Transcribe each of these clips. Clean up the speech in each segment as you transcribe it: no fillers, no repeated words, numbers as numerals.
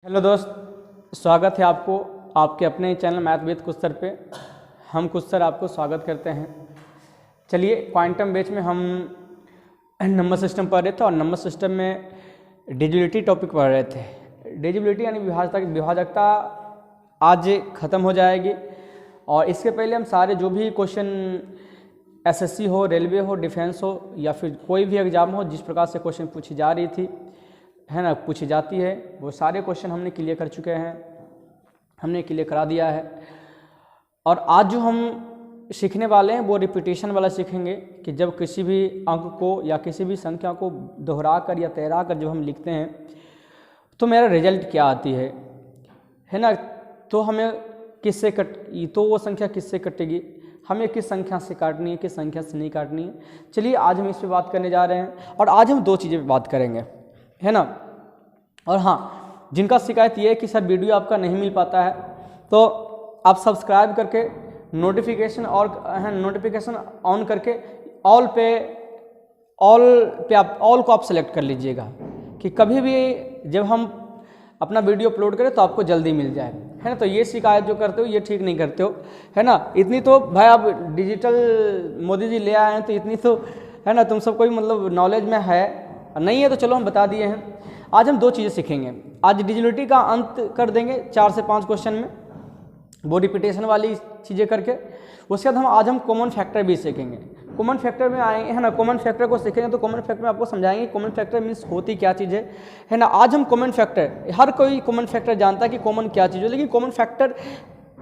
Hello दोस्त, स्वागत है आपको आपके अपने चैनल मैथ विद कुछ सर पे। हम कुछ सर आपको स्वागत करते हैं। चलिए, क्वांटम बेस में हम नंबर सिस्टम पढ़ रहे थे और नंबर सिस्टम में डिविजिबिलिटी टॉपिक पढ़ रहे थे। डिविजिबिलिटी यानी विभाजकता आज ख़त्म हो जाएगी। और इसके पहले हम सारे जो भी क्वेश्चन एसएससी हो, रेलवे हो, डिफेंस हो या फिर कोई भी एग्ज़ाम हो, जिस प्रकार से क्वेश्चन पूछी जा रही थी है ना, पूछी जाती है, वो सारे क्वेश्चन हमने क्लियर कर चुके हैं, हमने क्लियर करा दिया है। और आज जो हम सीखने वाले हैं वो रिपीटेशन वाला सीखेंगे कि जब किसी भी अंक को या किसी भी संख्या को दोहरा कर या तैरा कर जब हम लिखते हैं तो मेरा रिजल्ट क्या आती है ना। तो हमें किससे तो वो संख्या किससे कटेगी, हमें किस संख्या से काटनी है, किस संख्या से नहीं काटनी है। चलिए, आज हम इस पर बात करने जा रहे हैं और आज हम दो चीज़ें पर बात करेंगे, है ना। और हाँ, जिनका शिकायत ये है कि सर वीडियो आपका नहीं मिल पाता है, तो आप सब्सक्राइब करके नोटिफिकेशन ऑन करके ऑल को आप सेलेक्ट कर लीजिएगा कि कभी भी जब हम अपना वीडियो अपलोड करें तो आपको जल्दी मिल जाए, है ना। तो ये शिकायत जो करते हो ये ठीक नहीं करते हो, है ना। इतनी तो भाई आप डिजिटल मोदी जी ले आए हैं तो इतनी तो है ना, तुम सब कोई मतलब नॉलेज में है, नहीं है तो चलो हम बता दिए हैं। आज हम दो चीज़ें सीखेंगे। आज डिविजिबिलिटी का अंत कर देंगे 4 से 5 क्वेश्चन में, वो रिपीटेशन वाली चीज़ें करके। उसके बाद आज हम कॉमन फैक्टर भी सीखेंगे। कॉमन फैक्टर में आएंगे, है ना। कॉमन फैक्टर को सीखेंगे तो कॉमन फैक्टर में आपको समझाएंगे कॉमन फैक्टर मीन्स होती क्या चीज़ है ना। आज हम कॉमन फैक्टर, हर कोई कॉमन फैक्टर जानता है कि कॉमन क्या चीज़ है, लेकिन कॉमन फैक्टर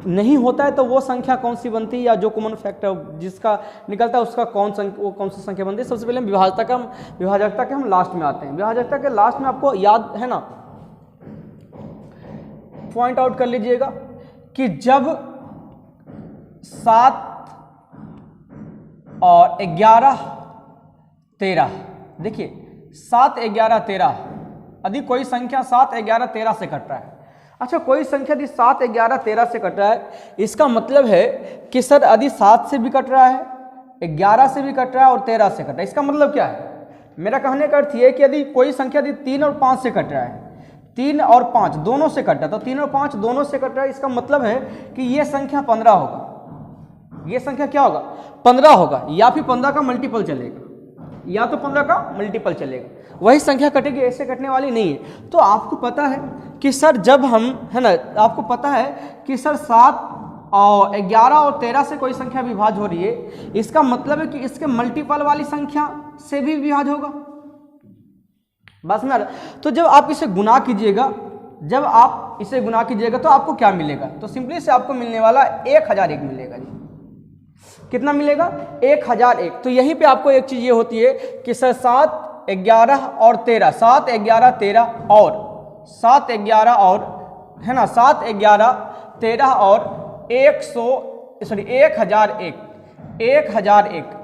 नहीं होता है तो वो संख्या कौन सी बनती है, या जो कॉमन फैक्टर जिसका निकलता है उसका कौन सी संख्या बनती है। सबसे पहले हम विभाजकता के हम लास्ट में आते हैं। विभाजकता के लास्ट में आपको याद है ना, पॉइंट आउट कर लीजिएगा कि जब 7 और 11 13, देखिए 7 11 13, यदि कोई संख्या 7 11 13 से कट रहा है। अच्छा, कोई संख्या यदि 7 11 13 से कट रहा है, इसका मतलब है कि सर यदि 7 से भी कट रहा है, 11 से भी कट रहा है और 13 से कट रहा है। इसका मतलब क्या है? मेरा कहने का अर्थ ये है कि यदि कोई संख्या यदि 3 और 5 से कट रहा है, 3 और 5 दोनों से कट रहा है, तो 3 और 5 दोनों से कट रहा है, इसका मतलब है कि ये संख्या 15 होगा। ये संख्या क्या होगा? 15 होगा, या फिर 15 का मल्टीपल चलेगा, या तो 15 का मल्टीपल चलेगा, वही संख्या कटेगी, ऐसे कटने वाली नहीं है। तो आपको पता है कि सर जब हम, है ना, आपको पता है कि सर 7 और 11 और 13 से कोई संख्या विभाज्य हो रही है, इसका मतलब है कि इसके मल्टीपल वाली संख्या से भी विभाज्य होगा। बस में तो जब आप इसे गुना कीजिएगा, तो आपको क्या मिलेगा? तो सिंपली से आपको मिलने वाला 1001 मिलेगा जी। कितना मिलेगा? 1001। तो यहीं पे आपको एक चीज ये होती है कि सर 7 11 और 13, 7 11 13 और 7 11 और, है ना, 7 11 13 और 1001।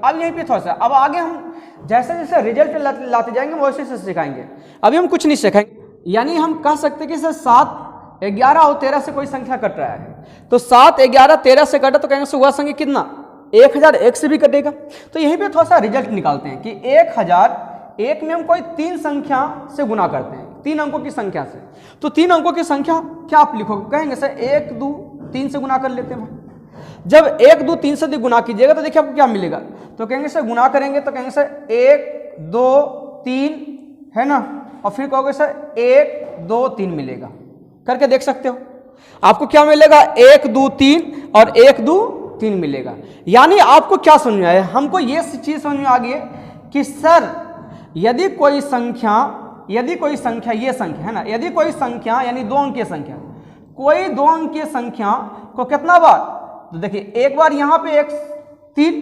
अब यहीं पे थोड़ा सा, अब आगे हम जैसे जैसे रिजल्ट लाते जाएंगे वैसे वैसे सिखाएंगे। अभी हम कुछ नहीं सिखाएंगे, यानी हम कह सकते हैं कि सर 7 11 और 13 से कोई संख्या कट रहा है, तो 7 11 13 से कटा तो कहेंगे से हुआ संख्या कितना? 1001 से भी कटेगा। तो यहीं पे थोड़ा सा रिजल्ट निकालते हैं कि 1001 में हम कोई 3 संख्या से गुना करते हैं, 3 अंकों की संख्या से। तो 3 अंकों की संख्या क्या आप लिखोगे? कहेंगे सर 1 2 3 से गुना कर लेते हैं। जब 1 2 3 से गुना कीजिएगा तो देखिए आपको क्या मिलेगा। तो कहेंगे सर गुना करेंगे तो कहेंगे सर 1 2 3, है ना, और फिर कहोगे सर 1 2 3 मिलेगा। करके देख सकते हो, आपको क्या मिलेगा? 1 2 3 और 1 2 3 मिलेगा। यानी आपको क्या समझ में आया? हमको ये चीज समझ में आ गई है कि सर यदि कोई संख्या ये संख्या है ना, यदि कोई संख्या यानी 2 अंकीय संख्या, कोई 2 अंकीय संख्या को कितना बार, तो देखिए एक बार यहाँ पे 1 3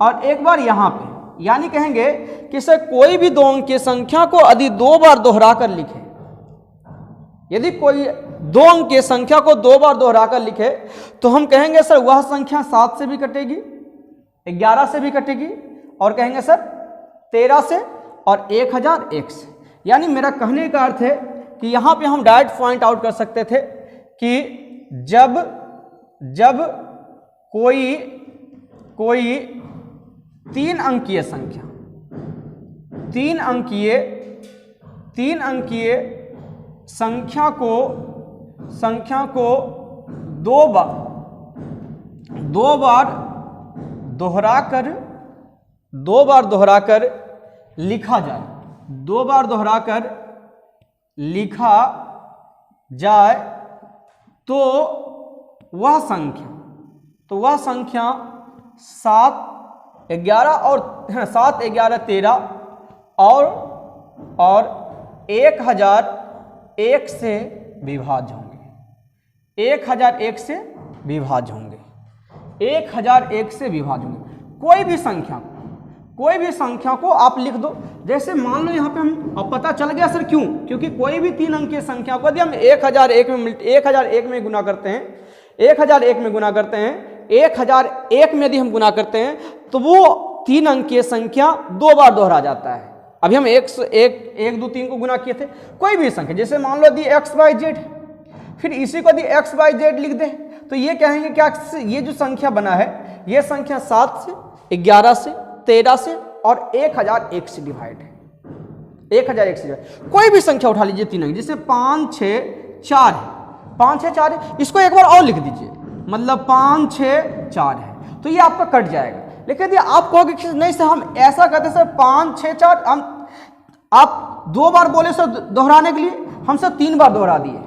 और एक बार यहाँ पे, यानी कहेंगे कि सर कोई भी 2 अंकीय संख्या को यदि 2 बार दोहरा कर लिखे, यदि कोई 2 अंकीय संख्या को 2 बार दोहरा कर लिखे तो हम कहेंगे सर वह संख्या 7 से भी कटेगी, 11 से भी कटेगी, और कहेंगे सर 13 से और 1001 से। यानी मेरा कहने का अर्थ है कि यहाँ पे हम डायरेक्ट पॉइंट आउट कर सकते थे कि जब कोई 3 अंकीय संख्या, 3 अंकीय संख्या को संख्या को दो बार दोहराकर लिखा जाए, 2 बार दोहराकर लिखा जाए तो वह संख्या 7, 11 और 7, 11, 13 और 1001 से विभाज्य होंगे। 1001 से विभाज्य होंगे। 1001 से विभाज्य होंगे। कोई भी संख्या को आप लिख दो। जैसे मान लो यहाँ पे हम, अब पता चल गया सर क्यों, क्योंकि कोई भी 3 अंकीय संख्या को यदि हम 1001 में गुना करते हैं, 1001 में गुना करते हैं, 1001 में यदि हम गुना करते हैं तो वो 3 अंकीय संख्या 2 बार दोहरा जाता है। अभी हम 1, 2, 3 को गुना किए थे। कोई भी संख्या, जैसे मान लो यदि XYZ, फिर इसी को यदि XYZ लिख दे तो ये कहेंगे क्या, ये जो संख्या बना है ये संख्या 7 से, 11 से, 13 से और 1001 से डिवाइड है। 1001 से डिवाइड। कोई भी संख्या उठा लीजिए 3 अंक, जैसे 5, 6, 4 है, 5, 6, 4 है, इसको एक बार और लिख दीजिए, मतलब 5, 6, 4 है, तो ये आपका कट जाएगा। लेकिन यदि आप कहोगे कि नहीं सर हम ऐसा करते सर 5, 6, 4, हम आप 2 बार बोले सर दोहराने के लिए, हम सर 3 बार दोहरा दिए,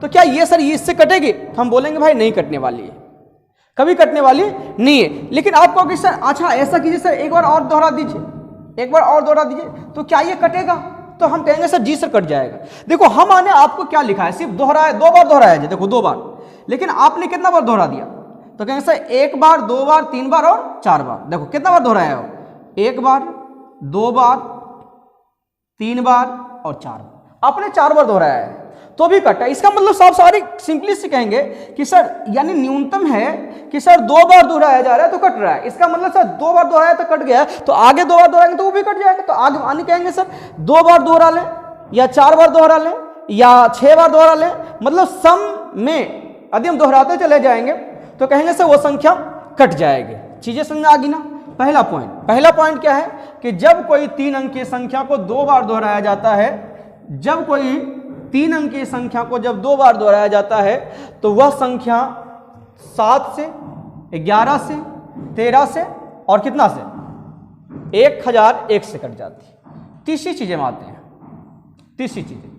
तो क्या ये सर ये इससे कटेगी? तो हम बोलेंगे भाई नहीं कटने वाली है, कभी कटने वाली नहीं है। लेकिन आप कहोगे सर अच्छा ऐसा कीजिए सर एक बार और दोहरा दीजिए, एक बार और दोहरा दीजिए, तो क्या ये कटेगा? तो हम कहेंगे सर जी सर कट जाएगा। देखो हमने आपको क्या लिखा है, सिर्फ दोहराया, 2 बार दोहराया है, देखो 2 बार, लेकिन आपने कितना बार दोहरा दिया? तो कहेंगे सर 1 बार, 2 बार, 3 बार और 4 बार। देखो कितना बार दोहराया हो, 1 बार, 2 बार, 3 बार और 4 बार, आपने 4 बार दोहराया है तो भी कटा। इसका मतलब साफ सारी सिंपली से कहेंगे कि सर यानी न्यूनतम है कि सर 2 बार दोहराया जा रहा है तो कट रहा है। इसका मतलब सर 2 बार दोहराया तो कट गया, तो आगे 2 बार दोहराएंगे तो वो भी कट जाएगा। तो आगे आने कहेंगे सर 2 बार दोहरा लें या 4 बार दोहरा लें या 6 बार दोहरा लें, मतलब सम में यदि हम दोहराते चले जाएंगे तो कहेंगे सर वो संख्या कट जाएगी। चीजें समझ आ गई ना? पहला पॉइंट क्या है कि जब कोई 3 अंकीय संख्या को 2 बार दोहराया जाता है, जब कोई 3 अंकीय संख्या को जब 2 बार दोहराया जाता है तो वह संख्या 7 से, 11 से, 13 से और कितना से, 1001 से कट जाती है। तीसरी चीजें में आते हैं। तीसरी चीजें,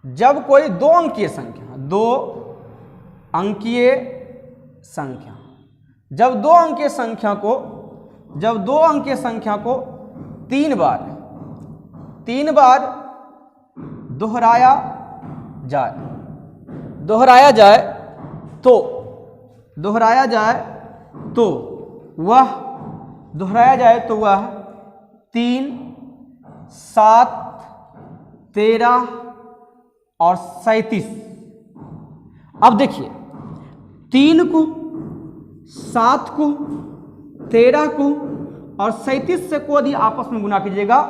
जब कोई 2 अंकीय संख्या, 2 अंकीय संख्या, जब 2 अंकीय संख्या को 3 बार दोहराया जाए तो वह 3, 7, 13 और 37। अब देखिए 3 को, 7 को, 13 को और 37 से को यदि आपस में गुना कीजिएगा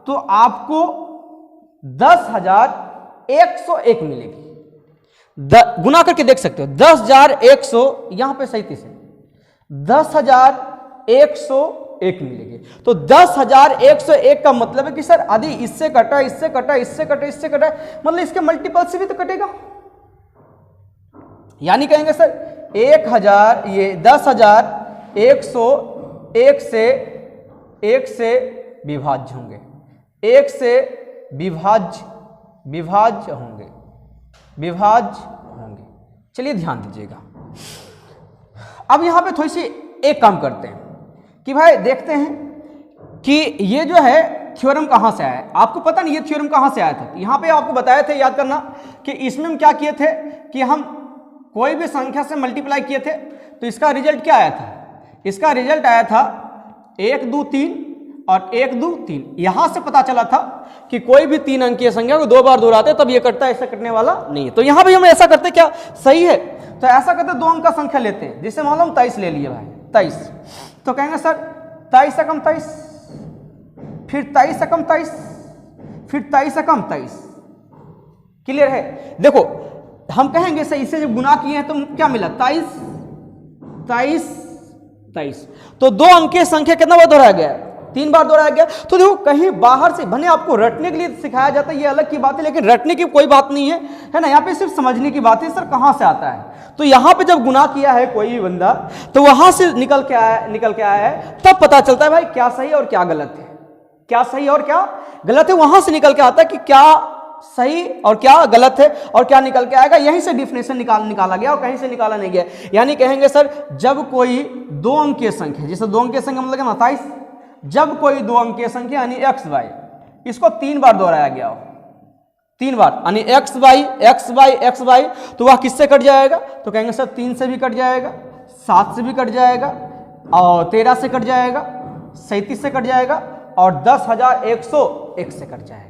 तो आपको 10,101 मिलेगी। गुना करके देख सकते हो, 10,100, यहां पे 37 है, 10,101 मिलेगी। तो 10,101 का मतलब है कि सर यदि इससे कटा, इससे कटा, इससे कटा, इससे कटा, मतलब इसके मल्टीपल से भी तो कटेगा। यानी कहेंगे सर 1000, ये 10,101 से विभाज्य होंगे, 1 से विभाज्य होंगे। चलिए ध्यान दीजिएगा। अब यहां पे थोड़ी सी एक काम करते हैं कि भाई देखते हैं कि ये जो है थ्योरम कहां से आया है। आपको पता नहीं ये थ्योरम कहां से आया था। यहां पे आपको बताए थे, याद करना, कि इसमें हम क्या किए थे कि हम कोई भी संख्या से मल्टीप्लाई किए थे तो इसका रिजल्ट क्या आया था? इसका रिजल्ट आया था 1, 2, 3 और 1, 2, 3। यहां से पता चला था कि कोई भी 3 अंकीय संख्या को 2 बार दोहराते तब ये कटता है, ऐसा कटने वाला नहीं है। तो यहां भी हम ऐसा करते, क्या सही है? तो ऐसा करते 2 अंक का संख्या लेते हैं, जिससे मान लो हम 23 ले लिए भाई, 23, तो कहेंगे सर 23 से कम 23, फिर 23 से कम 23, फिर 23 से कम 23। क्लियर है? देखो हम कहेंगे सर इसे जब गुना किए हैं तो क्या मिला? 23, 23, 23। तो 2 अंकीय संख्या कितना बार दोहराया गया? 3 बार दोहराया गया। तो देखो कहीं बाहर से भले आपको रटने के लिए सिखाया जाता है, ये अलग की बात है, लेकिन रटने की कोई बात नहीं है ना, यहाँ पे सिर्फ समझने की बात है सर कहाँ से आता है। तो यहाँ पे जब गुनाह किया है कोई भी बंदा, तो वहां से निकल के आया है, तब पता चलता है भाई क्या सही और क्या गलत है, क्या सही और क्या गलत है, वहां से निकल के आता है कि क्या सही और क्या गलत है और क्या निकल के आएगा। यहीं से डिफिनेशन निकाला गया और कहीं से निकाला नहीं गया। यानी कहेंगे सर जब कोई 2 अंकीय संख्या, जैसे 2 अंकीय संख्या मतलब 27, जब कोई 2 अंकीय संख्या यानी एक्स वाई, इसको 3 बार दोहराया गया हो, 3 बार, यानी एक्स वाई, तो वह किससे कट जाएगा? तो कहेंगे सर 3 से भी कट जाएगा, 7 से भी कट जाएगा, और 13 से कट जाएगा, 37 से कट जाएगा, और 10,101 से कट जाएगा,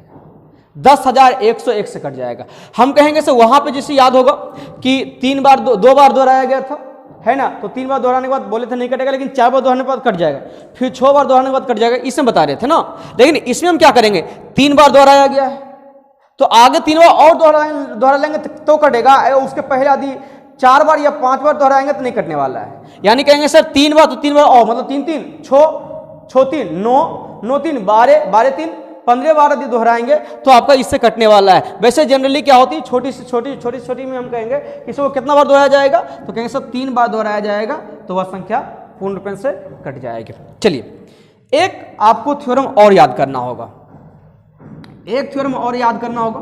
10,101 से कट जाएगा। हम कहेंगे सर वहां पे जिसे याद होगा कि 2 बार दोहराया गया था, है ना, तो 3 बार दोहराने के बाद बोले थे नहीं कटेगा, लेकिन 4 बार दोहराने के बाद कट जाएगा, फिर 6 बार दोहराने के बाद कट जाएगा, इसमें बता रहे थे ना। लेकिन इसमें हम क्या करेंगे, 3 बार दोहराया गया है तो आगे 3 बार और दोहरा लेंगे तो कटेगा, उसके पहले यदि 4 बार या 5 बार दोहराएंगे तो नहीं कटने वाला है। यानी कहेंगे सर 3 बार, तो 3 बार और मतलब 3 3 6 3 9 3 12 3 15 बार यदि दोहराएंगे तो आपका इससे कटने वाला है। वैसे जनरली क्या होती है, छोटी छोटी में हम कहेंगे इसको कितना बार दोहराया जाएगा, तो कहेंगे सब 3 बार दोहराया जाएगा, तो वह संख्या पूर्ण रूप से कट जाएगी। चलिए एक आपको थ्योरम और याद करना होगा, एक थ्योरम और याद करना होगा,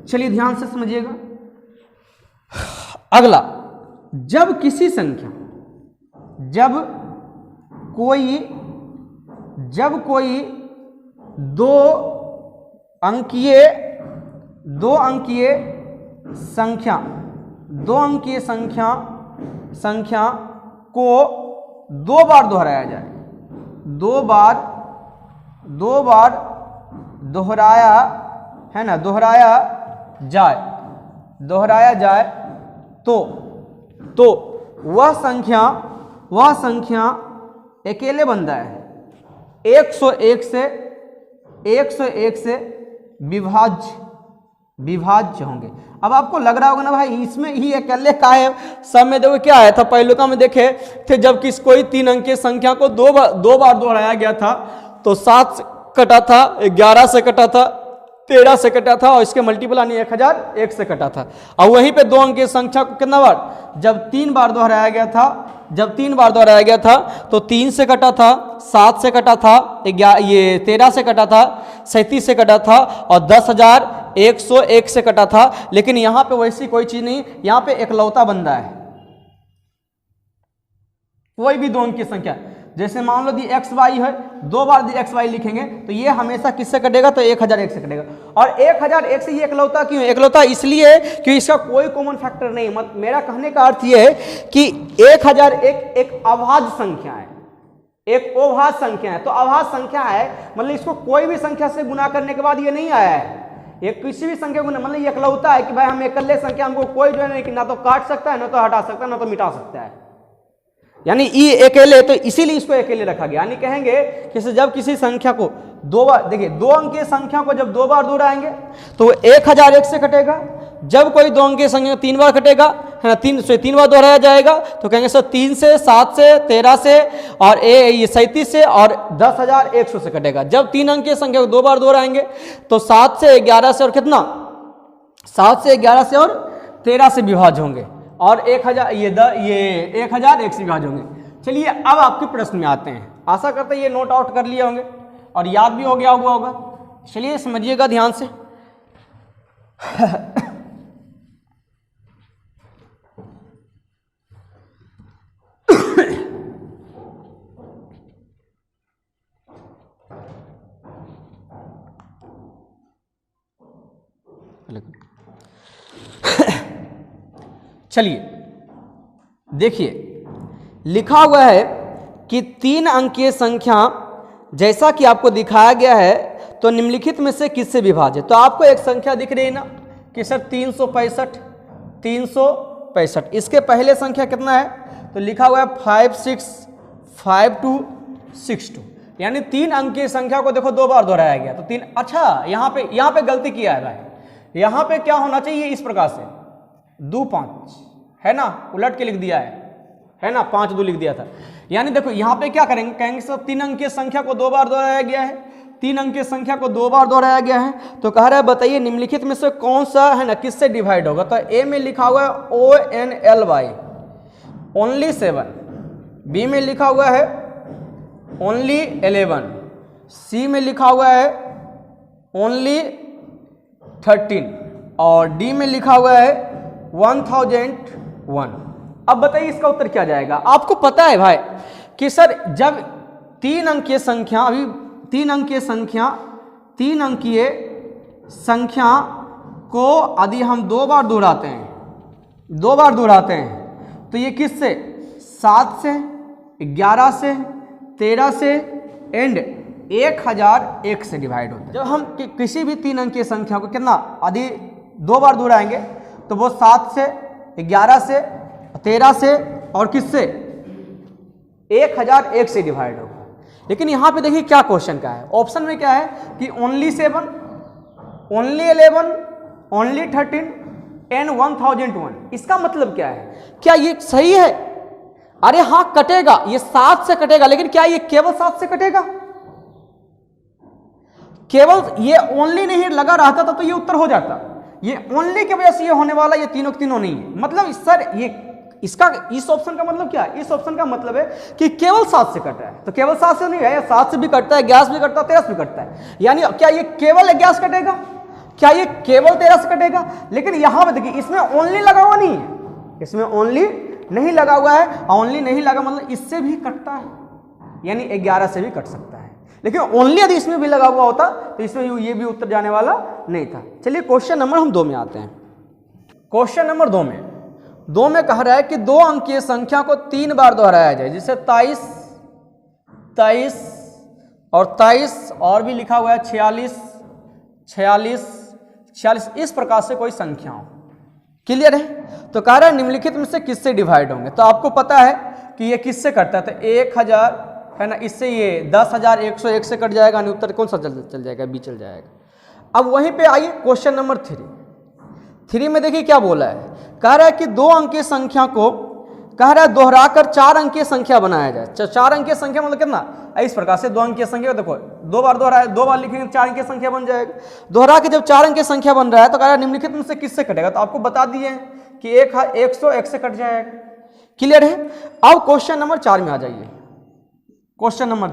चलिए ध्यान से समझिएगा। अगला, जब किसी संख्या, जब कोई 2 अंकीय संख्या को 2 बार दोहराया जाए, 2 बार दोहराया है ना, दोहराया जाए तो वह संख्या अकेले बंदा है 101 से विभाज्य होंगे। अब आपको लग रहा होगा ना भाई इसमें ही अकेले का है, सब में देखो क्या आया था, पहलुका में देखे थे जब कोई 3 अंकीय संख्या को 2 बार दोहराया गया था तो 7 से कटा था, 11 से कटा था, 13 से कटा था, और इसके मल्टीपल यानी 1001 से कटा था। और वहीं पे 2 अंकीय संख्या को कितना बार, जब 3 बार दोहराया गया था, तो 3 से कटा था, 7 से कटा था, 13 से कटा था, 37 से कटा था, और 10,101 से कटा था। लेकिन यहां पे वैसी कोई चीज नहीं, यहां पे एकलौता बंदा है, कोई भी 2 अंकीय संख्या, जैसे मान लो दी एक्स वाई है, 2 बार दी एक्स वाई लिखेंगे तो ये हमेशा किससे कटेगा, तो 1001 से कटेगा। और 1001 से ये एकलौता क्यों, एकलौता इसलिए कि इसका कोई कॉमन फैक्टर नहीं। मेरा कहने का अर्थ ये है कि 1001 एक अभाज्य संख्या है, एक अभाज्य संख्या है। तो अभाज्य संख्या है मतलब इसको कोई भी संख्या से गुना करने के बाद ये नहीं आया है, ये किसी भी संख्या गुना, मतलब ये एकलौता है कि भाई हम एकल्ले संख्या, हमको कोई जो है नहीं, ना तो काट सकता है, ना तो हटा सकता है, ना तो मिटा सकता है, यानी ये अकेले, तो इसीलिए इसको अकेले रखा गया। यानी कहेंगे कि जब किसी संख्या को 2 बार, देखिए 2 अंकीय संख्या को जब 2 बार दोहराएंगे तो 1001 से कटेगा। जब कोई 2 अंकीय संख्या 3 बार कटेगा, है ना, 3 बार दोहराया जाएगा तो कहेंगे सर 3 से, 7 से, 13 से, और 37 से, और 10,100 से कटेगा। जब 3 अंकीय संख्या को 2 बार दोहराएंगे तो 7 से, 11 से, और कितना, 7 से, 11 से और 13 से विभाज्य होंगे, और 1001 से विभाज्य होंगे। चलिए अब आपके प्रश्न में आते हैं, आशा करते हैं ये नोट आउट कर लिए होंगे और याद भी हो गया होगा। चलिए समझिएगा ध्यान से। चलिए देखिए, लिखा हुआ है कि 3 अंकीय संख्या जैसा कि आपको दिखाया गया है तो निम्नलिखित में से किससे विभाज्य। तो आपको एक संख्या दिख रही है ना कि सर 365, इसके पहले संख्या कितना है, तो लिखा हुआ है 565262, यानी 3 अंकीय संख्या को देखो 2 बार दोहराया गया तो 3। अच्छा यहाँ पे गलती किया है भाई, यहाँ पे क्या होना चाहिए, इस प्रकार से 25 है ना, उलट के लिख दिया है ना, 5 2 लिख दिया था। यानी देखो यहाँ पे क्या करेंगे, कहेंगे सर 3 अंकीय संख्या को 2 बार दोहराया गया है, 3 अंकीय संख्या को 2 बार दोहराया गया है, तो कह रहा है बताइए निम्नलिखित में से कौन सा है ना किससे डिवाइड होगा। तो ए में लिखा हुआ है ONLY ओनली 7, बी में लिखा हुआ है ओनली 11, सी में लिखा हुआ है ओनली 13 और डी में लिखा हुआ है 1001। अब बताइए इसका उत्तर क्या जाएगा। आपको पता है भाई कि सर जब 3 अंकीय संख्या, अभी 3 अंकीय संख्या को यदि हम 2 बार दोहराते हैं तो ये किससे, 7 से, 11 से, 13 से एंड 1001 से डिवाइड होता है। जब हम किसी भी 3 अंकीय संख्या को कितना यदि 2 बार दोहराएंगे तो वो 7 से, 11 से, 13 से और किससे 1001 से डिवाइड होगा। लेकिन यहाँ पे देखिए क्या क्वेश्चन का है, ऑप्शन में क्या है कि ओनली 7, ओनली 11, ओनली 13 एंड 1001। इसका मतलब क्या है, क्या ये सही है? अरे हाँ कटेगा, ये 7 से कटेगा, लेकिन क्या ये केवल 7 से कटेगा? केवल ये ओनली नहीं लगा रहता था तो ये उत्तर हो जाता। ये ओनली की वजह से ये होने वाला, ये तीनों के तीनों नहीं है। मतलब सर ये इसका, इस ऑप्शन का मतलब क्या है, इस ऑप्शन का मतलब है कि केवल 7 से कट रहा है। तो केवल 7 से नहीं है, 7 से भी कटता है, 11 से भी कटता है, 13 से भी कटता है। यानी क्या ये केवल 11 से कटेगा, क्या ये केवल 13 से कटेगा? लेकिन यहां पे देखिए इसमें ओनली लगा हुआ नहीं है, इसमें ओनली नहीं लगा हुआ है। ओनली नहीं लगा मतलब इससे भी कटता है, यानी 11 से भी कट सकता है। लेकिन ओनली यदि इसमें भी लगा हुआ होता तो इसमें ये भी उत्तर जाने वाला नहीं था। चलिए क्वेश्चन नंबर हम 2 में आते हैं। क्वेश्चन नंबर 2 में कह रहा है कि 2 अंकीय संख्या को 3 बार दोहराया जाए, जिससे 23 और 23 और भी लिखा हुआ है 46 इस प्रकार से कोई संख्या हो। क्लियर है? तो कह रहा है निम्नलिखित में से किससे डिवाइड होंगे। तो आपको पता है कि ये किससे कटता है, तो 1000 है ना, इससे ये 10,101 से कट जाएगा, नहीं उत्तर कौन सा चल जाएगा, बी चल जाएगा। अब वहीं पे आइए क्वेश्चन नंबर 3 में देखिए क्या बोला है। कह रहा है कि 2 अंकीय संख्या को कह रहा है दोहराकर 4 अंकीय संख्या बनाया जाए। 4 अंकीय संख्या मतलब कितना, इस प्रकार से 2 अंकीय संख्या देखो 2 बार दोहराया, 2 बार लिखेंगे 4 अंकीय संख्या बन जाएगा। दोहरा के जब 4 अंकीय संख्या बन रहा है तो कह रहा है निम्नलिखित में से किससे कटेगा। तो आपको बता दिए कि 101 से कट जाएगा। क्लियर है? अब क्वेश्चन नंबर 4 में आ जाइए। क्वेश्चन नंबर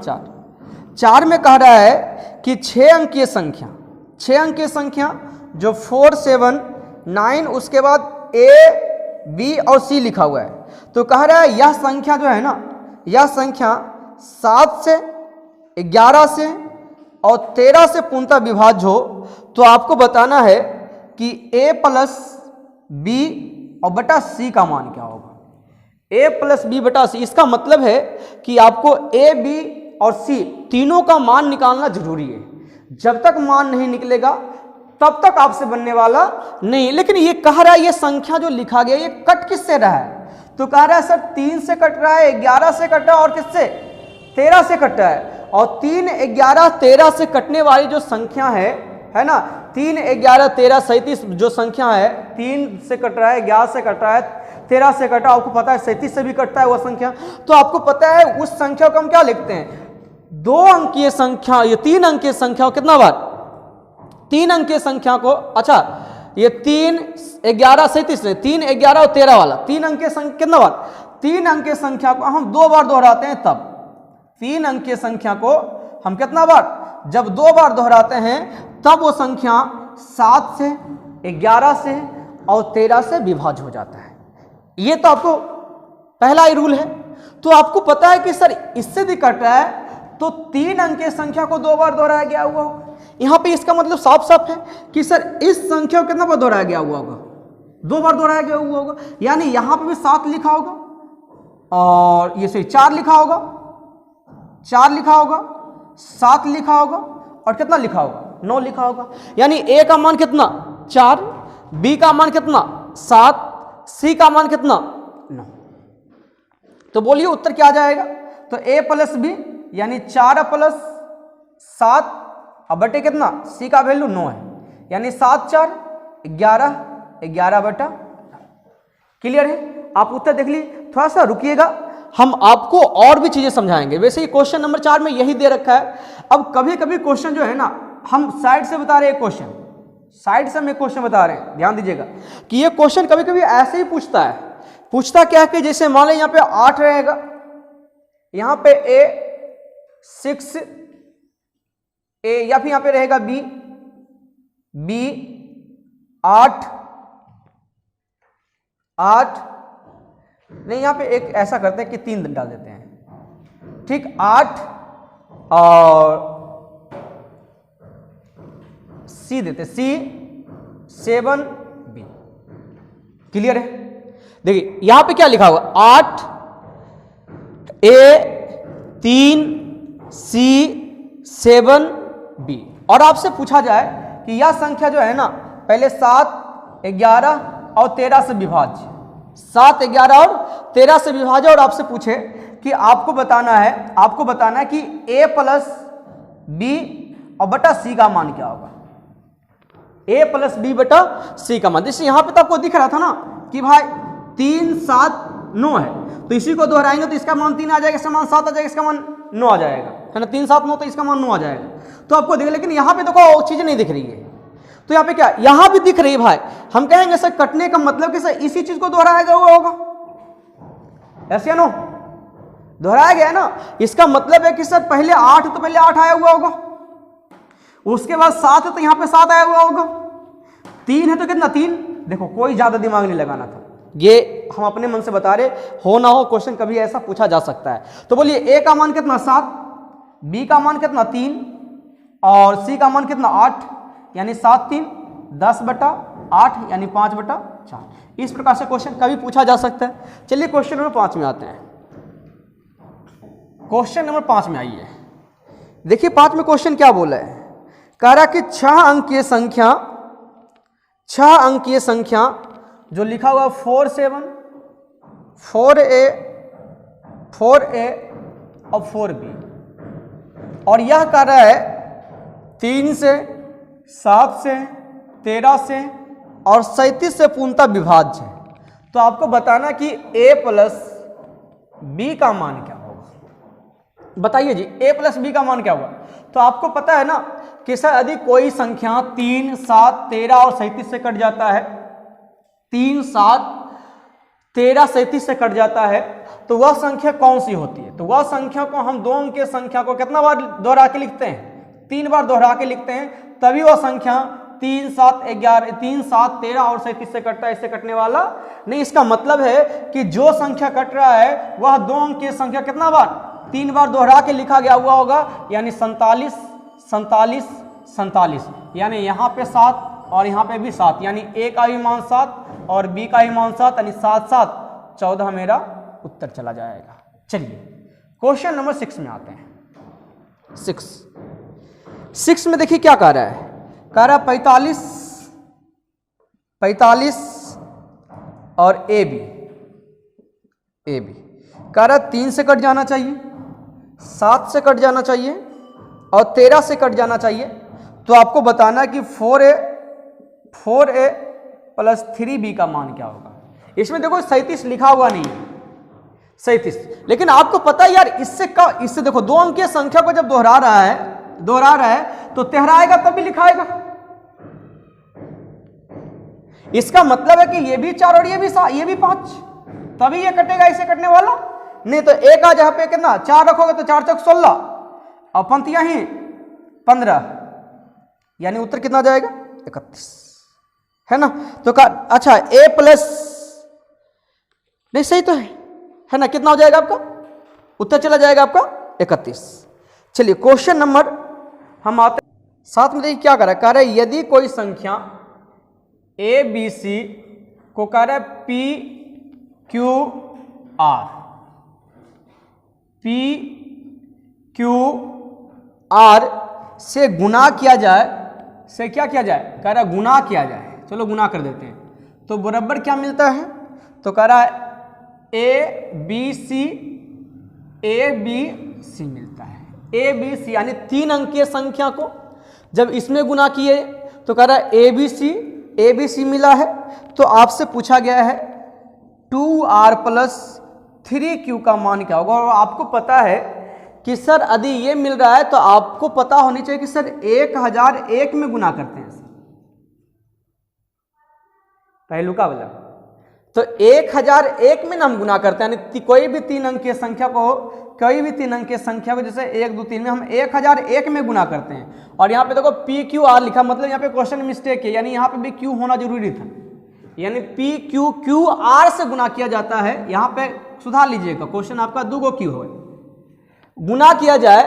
4 में कह रहा है कि 6 अंकीय संख्या जो 4 7 9 उसके बाद A B और C लिखा हुआ है, तो कह रहा है यह संख्या जो है ना, यह संख्या 7 से 11 से और 13 से पूर्णतः विभाज्य हो, तो आपको बताना है कि A प्लस B और बटा C का मान क्या होगा। A प्लस B बटा C, इसका मतलब है कि आपको A B और C तीनों का मान निकालना जरूरी है। जब तक मान नहीं निकलेगा तब तक आपसे बनने वाला नहीं। लेकिन ये कह रहा है ये संख्या जो लिखा गया ये कट किससे रहा है, तो कह रहा है सर 3 से कट रहा है, 11 से कट रहा है और किससे 13 से कट रहा है। और 3 11 13 से कटने वाली जो संख्या है ना, 3 11 13 37 जो संख्या है, 3 से कट रहा है, 11 से कट रहा है, 13 से कटा, आपको पता है 37 से भी कटता है वह संख्या। तो आपको पता है उस संख्या को हम क्या लिखते हैं, 2 अंकीय संख्या, ये 3 अंकीय संख्या को कितना बार, 3 अंकीय संख्या को, अच्छा ये 3 11 37 में 3 11 और 13 वाला 3 अंकीय संख्या कितना बार, 3 अंकीय संख्या को हम 2 बार दोहराते हैं तब 3 अंकीय संख्या को हम कितना बार, जब 2 बार दोहराते हैं तब वो संख्या 7 से 11 से और 13 से विभाज्य हो जाता है। ये तो आपको पहला ही रूल है। तो आपको पता है कि सर इससे भी कट रहा है तो 3 अंकीय संख्या को 2 बार दोहराया गया हुआ होगा। यहां पे इसका मतलब साफ साफ है कि सर इस संख्या को कितना बार दोहराया गया हुआ होगा, 2 बार दोहराया गया हुआ होगा। यानी यहां पे भी 7 लिखा होगा और ये सही 4 लिखा होगा, 4 लिखा होगा, 7 लिखा होगा और कितना लिखा होगा, 9 लिखा होगा। यानी ए का मान कितना 4, बी का मान कितना 7, सी का मान कितना 9। तो बोलिए उत्तर क्या आ जाएगा। तो a प्लस बी यानी 4 प्लस 7 और बटे कितना, सी का वैल्यू 9 है, यानी 7 4 11 11 बटा। क्लियर है? आप उत्तर देख ली। थोड़ा सा रुकिएगा, हम आपको और भी चीजें समझाएंगे। वैसे ही क्वेश्चन नंबर 4 में यही दे रखा है। अब कभी कभी क्वेश्चन जो है ना, हम साइड से बता रहे हैं क्वेश्चन, साइड से हम एक क्वेश्चन बता रहे हैं, ध्यान दीजिएगा कि ये क्वेश्चन कभी कभी ऐसे ही पूछता है। पूछता क्या है कि जैसे मान लो यहाँ पे 8 रहेगा, यहाँ पे A 6 A, या फिर यहाँ पे रहेगा B 8 नहीं, यहाँ पे एक ऐसा करते हैं कि 3 डाल देते हैं, ठीक, 8 और C देते, C 7 B। क्लियर है? देखिए यहां पे क्या लिखा हुआ, 8 A 3 C 7 B। और आपसे पूछा जाए कि यह संख्या जो है ना, पहले 7 11 और 13 से विभाज्य, 7 11 और 13 से विभाज्य, और आपसे पूछे कि आपको बताना है कि A प्लस B और बटा C का मान क्या होगा। A प्लस B बटा C का मान, जैसे यहां पे तो आपको दिख रहा था ना कि भाई 3 7 9 है, तो इसी को दोहराएंगे तो इसका मान 3 आ जाएगा, इसका मान 7 आ जाएगा, इसका मान 9 आ जाएगा, है ना, 3 7 9, तो इसका मान 9 आ जाएगा। तो आपको दिख, लेकिन यहाँ पे देखो चीजें नहीं दिख रही है, तो यहाँ पे क्या, यहाँ भी दिख रही है भाई, हम कहेंगे सर कटने का मतलब कि सर इसी चीज को दोहराया हुआ होगा, ऐसे नो दोहराया गया है ना, इसका मतलब है कि सर पहले 8 तो पहले 8 आया हुआ होगा, उसके बाद 7 है तो यहाँ पे 7 आया हुआ होगा, 3 है तो कितना 3। देखो कोई ज्यादा दिमाग नहीं लगाना था, ये हम अपने मन से बता रहे, हो ना हो क्वेश्चन कभी ऐसा पूछा जा सकता है। तो बोलिए A का मान कितना 7, B का मान कितना 3 और C का मान कितना 8, यानी 7 3 10 बटा 8 यानी 5 बटा 4। इस प्रकार से क्वेश्चन कभी पूछा जा सकता है। चलिए क्वेश्चन नंबर 5 में आते हैं। क्वेश्चन नंबर 5 में आइए, देखिए 5 में क्वेश्चन क्या बोला है, कह रहा कि 6 अंकीय संख्या जो लिखा हुआ 4 7 4A और 4B, और यह कह रहा है 3 से 7 से 13 से और 37 से पूर्णतः विभाज्य है। तो आपको बताना कि A प्लस B का मान क्या होगा। बताइए जी, A प्लस B का मान क्या होगा। तो आपको पता है ना कि सर यदि कोई संख्या 3 7 13 और 37 से कट जाता है, 3 7 13 37 से कट जाता है, तो वह संख्या कौन सी होती है। तो वह संख्या को हम 2 अंकीय संख्या को कितना बार दोहरा के लिखते हैं, 3 बार दोहरा के लिखते हैं, तभी वह संख्या 3 7 11 3 7 13 और 37 से कटता है, इससे कटने वाला नहीं। इसका मतलब है कि जो संख्या कट रहा है वह 2 अंकीय संख्या कितना बार, 3 बार दोहरा के लिखा गया हुआ होगा, यानी 47 47 47, यानी यहाँ पे 7 और यहाँ पे भी 7, यानी A का भी मान 7 और B का भी मान 7, यानी 7 7 14 मेरा उत्तर चला जाएगा। चलिए क्वेश्चन नंबर 6 में आते हैं। 6 में देखिए क्या कह रहा है, कह रहा 45 और AB कह रहा 3 से कट जाना चाहिए, 7 से कट जाना चाहिए और 13 से कट जाना चाहिए। तो आपको बताना है कि 4A प्लस 3B का मान क्या होगा। इसमें देखो 37 लिखा हुआ नहीं है, 37, लेकिन आपको पता है यार इससे देखो 2 अंकीय संख्या को जब दोहरा रहा है तो तेहराएगा तभी लिखाएगा। इसका मतलब है कि ये भी 4 और ये भी 5, तभी ये कटेगा, इसे कटने वाला नहीं। तो एक आ जहां पे कितना 4 रखोगे तो 4 चौक 16 और पंक्तियां ही 15, यानी उत्तर कितना जाएगा 31, है ना। तो अच्छा A प्लस नहीं, सही तो है ना, कितना हो जाएगा आपका उत्तर चला जाएगा आपका 31। चलिए क्वेश्चन नंबर हम आते 7 में, देखिए क्या कर रहा है, यदि कोई संख्या ABC को कह रहा है PQR से गुना किया जाए, से क्या किया जाए, कह रहा है गुना किया जाए। चलो गुना कर देते हैं, तो बराबर क्या मिलता है, तो कह रहा है ABC मिलता है। ABC यानी 3 अंकीय संख्या को जब इसमें गुना किए तो कह रहा है ABC मिला है। तो आपसे पूछा गया है 2R प्लस 3q का मान क्या होगा। और आपको पता है कि सर यदि ये मिल रहा है तो आपको पता होनी चाहिए कि सर 1001 में गुना करते हैं पहलू का वाला, तो 1001 में हम गुना करते हैं, यानी कोई भी 3 अंक की संख्या को जैसे 1 2 3 में हम 1001 में गुना करते हैं। और यहाँ पे देखो PQR लिखा, मतलब यहाँ पे क्वेश्चन मिस्टेक है, यानी यहाँ पे भी Q होना जरूरी था, यानी PQR से गुना किया जाता है। यहाँ पे सुधार लीजिएगा, क्वेश्चन आपका 2 Q हो गुना किया जाए,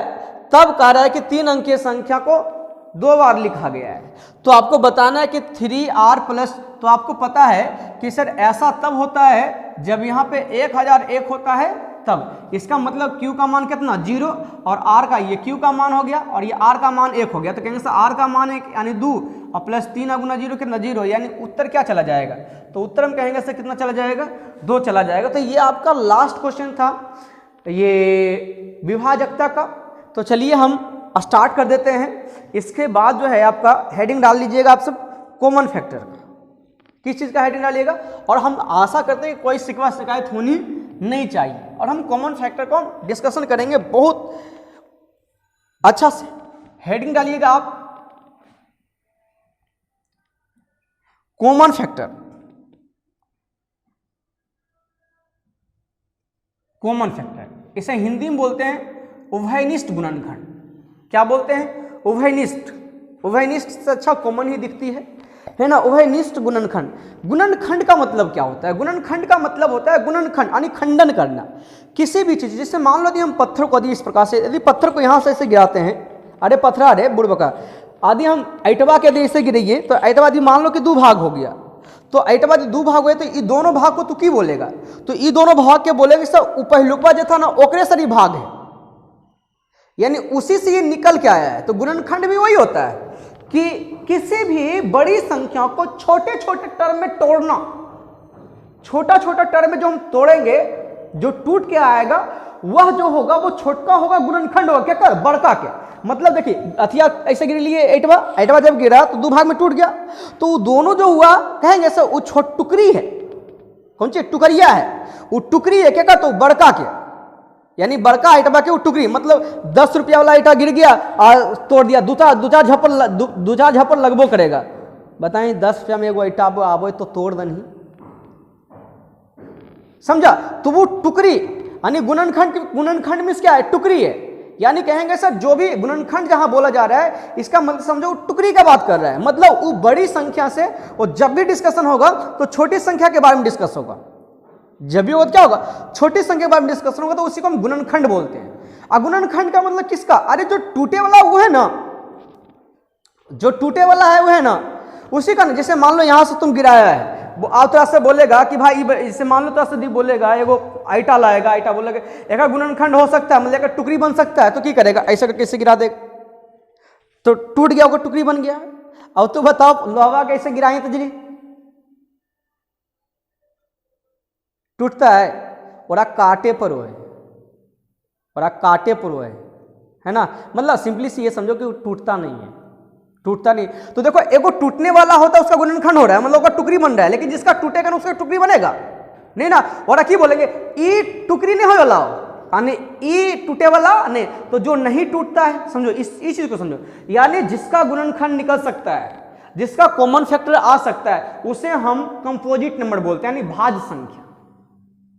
तब कह रहा है कि 3 अंक की संख्या को 2 बार लिखा गया है। तो आपको बताना है कि 3R प्लस, तो आपको पता है कि सर ऐसा तब होता है जब यहाँ पे 1001 होता है तब। इसका मतलब Q का मान कितना 0 और R का, ये Q का मान हो गया और ये R का मान 1 हो गया, तो कहेंगे सर R का मान 1 यानी 2 और प्लस 3 गुना 0 कितना 0, यानी उत्तर क्या चला जाएगा, तो उत्तर हम कहेंगे सर कितना चला जाएगा 2 चला जाएगा। तो ये आपका लास्ट क्वेश्चन था ये विभाजकता का। तो चलिए हम स्टार्ट कर देते हैं। इसके बाद जो है आपका हेडिंग डाल लीजिएगा आप सब कॉमन फैक्टर का, किस चीज़ का हेडिंग डालिएगा, और हम आशा करते हैं कि कोई शिकवा शिकायत होनी नहीं चाहिए, और हम कॉमन फैक्टर को डिस्कशन करेंगे बहुत अच्छा से। हेडिंग डालिएगा आप कॉमन फैक्टर, कॉमन फैक्टर इसे हिंदी में बोलते हैं उभयनिष्ठ गुणनखंड। क्या बोलते हैं, उभयनिष्ठ, उभयनिष्ठ से अच्छा कॉमन ही दिखती है ना, उभयनिष्ठ गुणनखंड। गुणनखंड का मतलब क्या होता है, गुणनखंड का मतलब होता है गुणनखंड यानी खंडन करना किसी भी चीज। जैसे मान लो यदि हम पत्थर को यदि इस प्रकार से, यदि पत्थर को यहाँ से ऐसे गिराते हैं, अरे पत्थर अरे बुड़बका आदि हम ऐटवा के यदि ऐसे गिरेंगे तो ऐटवा यदि मान लो कि 2 भाग हो गया, तो ऐटवा यदि 2 भाग हुए तो ये दोनों भाग को तू की बोलेगा, तो ये दोनों भाग के बोलेगा सर पहलुकवा जो था ना ओकरे सर ही भाग है, यानी उसी से ये निकल के आया है। तो गुणनखंड भी वही होता है कि किसी भी बड़ी संख्या को छोटे छोटे टर्म में तोड़ना, छोटा छोटा टर्म में जो हम तोड़ेंगे जो टूट के आएगा वह जो होगा वो छोटका होगा, गुणनखंड होगा। क्या कर बड़का के मतलब देखिए अथिया ऐसे गिर लिए ऐटवा जब गिरा तो 2 भाग में टूट गया, तो दोनों जो हुआ कहेंगे सर वो छोट टुकड़ी है, कौन सी टुकड़िया है, वो टुकड़ी है। क्या कर तो बड़का के, यानी बड़का आइटबा के टुकड़ी, मतलब 10 रुपया वाला आइटा गिर गया और तोड़ दिया, दूचा झपर लगबो करेगा। बताएं 10 रुपया में एगो आइटा आबो तो तोड़ दनी, समझा। तो वो टुकड़ी यानी गुणनखंड में क्या है, टुकड़ी है। यानी कहेंगे सर जो भी गुणनखंड जहां बोला जा रहा है इसका मतलब समझो वो टुकड़ी का बात कर रहा है, मतलब वो बड़ी संख्या से, वो जब भी डिस्कशन होगा तो छोटी संख्या के बारे में डिस्कस होगा, जब भी वो क्या होगा छोटी संख्या के बारे में डिस्कशन होगा, तो उसी को हम गुणनखंड बोलते हैं। और गुणनखंड का मतलब किसका, अरे जो टूटे वाला वो है ना, जो टूटे वाला है वो है ना उसी का ना। जैसे मान लो यहां से तुम गिराया है, वो आप तरह से बोलेगा कि भाई इसे मान लो तरह से बोलेगा एगो आइटा लाएगा, आइटा बोलेगा एक गुणनखंड हो सकता है, मतलब टुकड़ी बन सकता है, तो क्या करेगा ऐसा करके इसे गिरा देगा तो टूट गया, वो टुकड़ी बन गया। और तो बताओ लोहा कैसे गिराए तजरी टूटता है, और काटे पर वो है, और काटे पर वो है ना, मतलब सिंपली सी ये समझो कि वो टूटता नहीं है, टूटता नहीं। तो देखो एगो टूटने वाला होता है उसका गुणनखंड हो रहा है, मतलब उसका टुकड़ी बन रहा है, लेकिन जिसका टूटेगा ना उसका टुकड़ी बनेगा नहीं ना। और क्या बोलेंगे ई टुकड़ी नहीं हो वाला, यानी ई टूटे वाला नहीं, तो जो नहीं टूटता है समझो इस चीज को समझो, यानी जिसका गुणनखंड निकल सकता है, जिसका कॉमन फैक्टर आ सकता है, उसे हम कंपोजिट नंबर बोलते हैं, यानी भाज्य संख्या।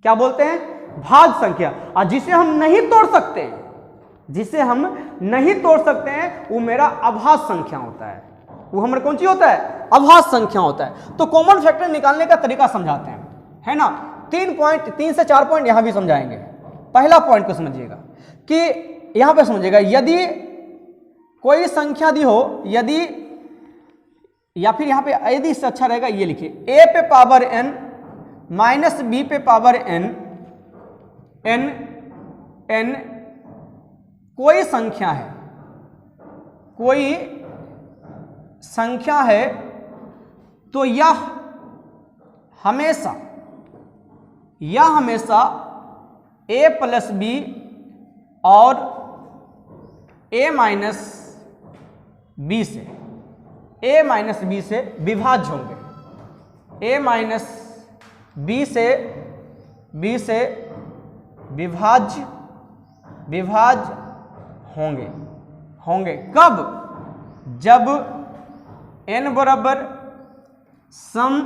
क्या बोलते हैं, भाज्य संख्या। और जिसे हम नहीं तोड़ सकते हैं, जिसे हम नहीं तोड़ सकते हैं वो मेरा अभाज्य संख्या होता है, वो हमारा कौन सी होता है, अभाज्य संख्या होता है। तो कॉमन फैक्टर निकालने का तरीका समझाते हैं, है ना। 3 से 4 पॉइंट यहां भी समझाएंगे। पहला पॉइंट को समझिएगा कि यहां पे समझिएगा, यदि कोई संख्या दी हो, यदि या फिर यहां पे यदि इससे अच्छा रहेगा ये लिखिए, a पे पावर n माइनस b पे पावर n n कोई संख्या है, कोई संख्या है, तो यह हमेशा a प्लस b और a माइनस b से विभाज्य होंगे, a माइनस b से विभाज्य होंगे कब? जब n बराबर सम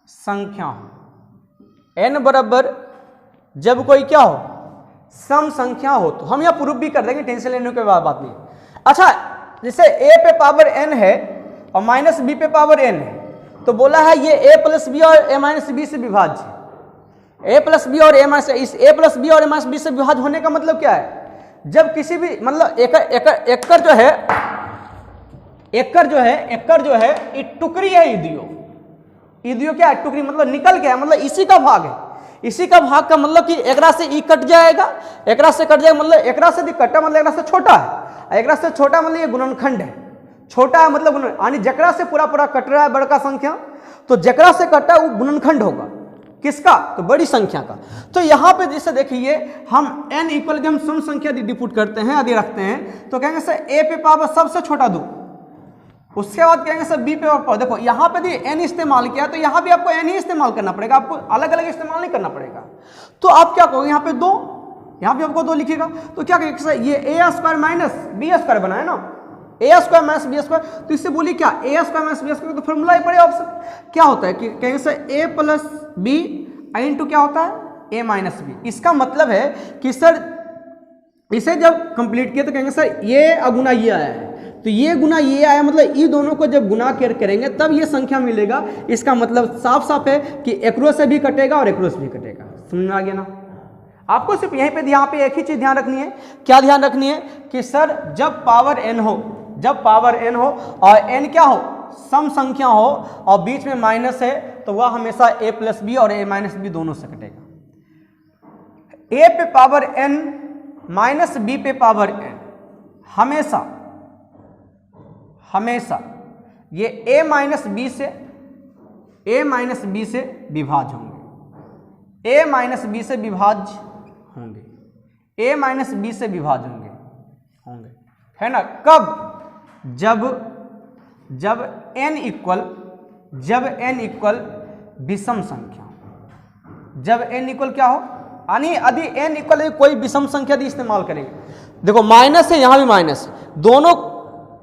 संख्या हो। n बराबर जब कोई क्या हो? सम संख्या हो। तो हम यह प्रूफ भी कर देंगे, टेंशन लेने की बात नहीं। अच्छा, जैसे a पे पावर n है और माइनस b पे पावर n है, तो बोला है ये a प्लस बी और a माइनस बी से विभाज्य है। a प्लस बी और a माइनस, इस a प्लस बी और a माइनस बी से विभाज्य होने का मतलब क्या है? जब किसी भी मतलब एकर जो है ये टुकड़ी है, ईदियो क्या है? टुकड़ी, मतलब निकल गया, मतलब इसी का भाग है। इसी का भाग का मतलब कि एकरा से ई कट जाएगा, एकरा से कट जाएगा, मतलब एकरा से कटा मतलब एकरा से छोटा है, एकरा से छोटा मतलब ये गुणनखंड है, छोटा है मतलब यानी जकरा से पूरा कट रहा है बड़का संख्या, तो जकरा से कटा वो गुणनखंड होगा। किसका? तो बड़ी संख्या का। तो यहाँ पे जैसे देखिए हम n इक्वल हम सम संख्या यदि पुट करते हैं, यदि रखते हैं, तो कहेंगे सर a पे पावर सबसे छोटा 2, उसके बाद कहेंगे सर b पे पावर। देखो यहाँ पे भी n इस्तेमाल किया, तो यहाँ भी आपको n ही इस्तेमाल करना पड़ेगा, आपको अलग अलग इस्तेमाल नहीं करना पड़ेगा। तो आप क्या कहोगे? यहाँ पे 2, यहाँ भी आपको 2 लिखिएगा, तो क्या कहेंगे सर ये a square minus B square बना है ना, a square minus B square, तो इससे बोलिए क्या? a square minus B square, तो फॉर्मूला ही पड़े ऑप्शन क्या होता है कि कहेंगे sir a plus B into क्या होता है? a minus B. इसका मतलब है कि सर इसे जब कंप्लीट किया तो कहेंगे सर ये अगुना ये आया है, तो ये गुना ये आया, मतलब ये दोनों को जब गुना करेंगे तब ये संख्या मिलेगा। इसका मतलब साफ साफ है कि एकरो से भी कटेगा और एकरो से भी कटेगा। समझ में आ गया ना? आपको सिर्फ यहीं पे यहाँ पे एक ही चीज ध्यान रखनी है। क्या ध्यान रखनी है? कि सर जब पावर n हो और n क्या हो? सम संख्या हो और बीच में माइनस है, तो वह हमेशा a प्लस बी और a माइनस बी दोनों से कटेगा। a पे पावर n माइनस b पे पावर n हमेशा ये a माइनस बी से विभाज्य होंगे, a माइनस बी से विभाज्य होंगे, है ना? कब? जब n इक्वल विषम संख्या, जब n इक्वल क्या हो? यानी यदि n इक्वल कोई विषम संख्या यदि इस्तेमाल करेंगे, देखो माइनस है, यहाँ भी माइनस है, दोनों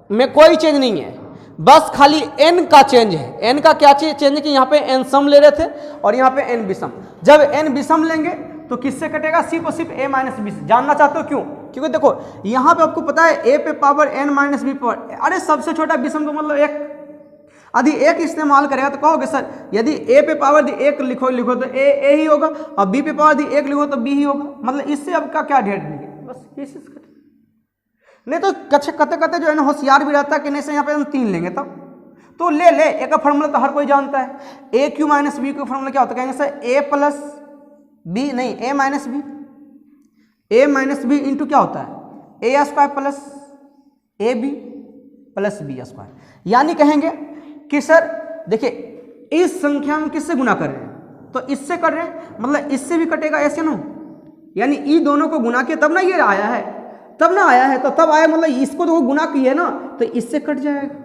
में कोई चेंज नहीं है, बस खाली n का चेंज है। n का क्या चेंज है कि यहाँ पे n सम ले रहे थे और यहाँ पे n विषम। जब n विषम लेंगे तो किससे कटेगा? सिर्फ और सिर्फ a माइनस बी से। जानना चाहते हो क्यों? क्योंकि देखो यहाँ पे आपको पता है a पे power n minus B power, अरे सबसे छोटा विषम का मतलब 1। यदि 1 इस्तेमाल करेगा तो कहोगे सर यदि a पे पावर दी 1 लिखो तो a ही होगा, और b पे पावर दी 1 लिखो तो b ही होगा। मतलब इससे आपका क्या ढेर देंगे? बस इसी से। नहीं तो कते जो है ना होशियार भी रहता है कि नहीं से यहाँ पे हम 3 लेंगे तब तो ले एक का फॉर्मूला तो हर कोई जानता है। a क्यू माइनस बी का फॉर्मूला क्या होता है? कहेंगे सर a प्लस बी, नहीं a माइनस बी इंटू क्या होता है? a square plus A B plus B square. यानी कहेंगे कि सर देखिए इस संख्या में किससे गुना कर रहे हैं? तो इससे कर रहे हैं, मतलब इससे भी कटेगा ऐसे ना, यानी ई दोनों को गुना किया तब ना ये आया है, तब ना आया है, तो तब आया मतलब इसको तो गुना किए ना, तो इससे कट जाएगा।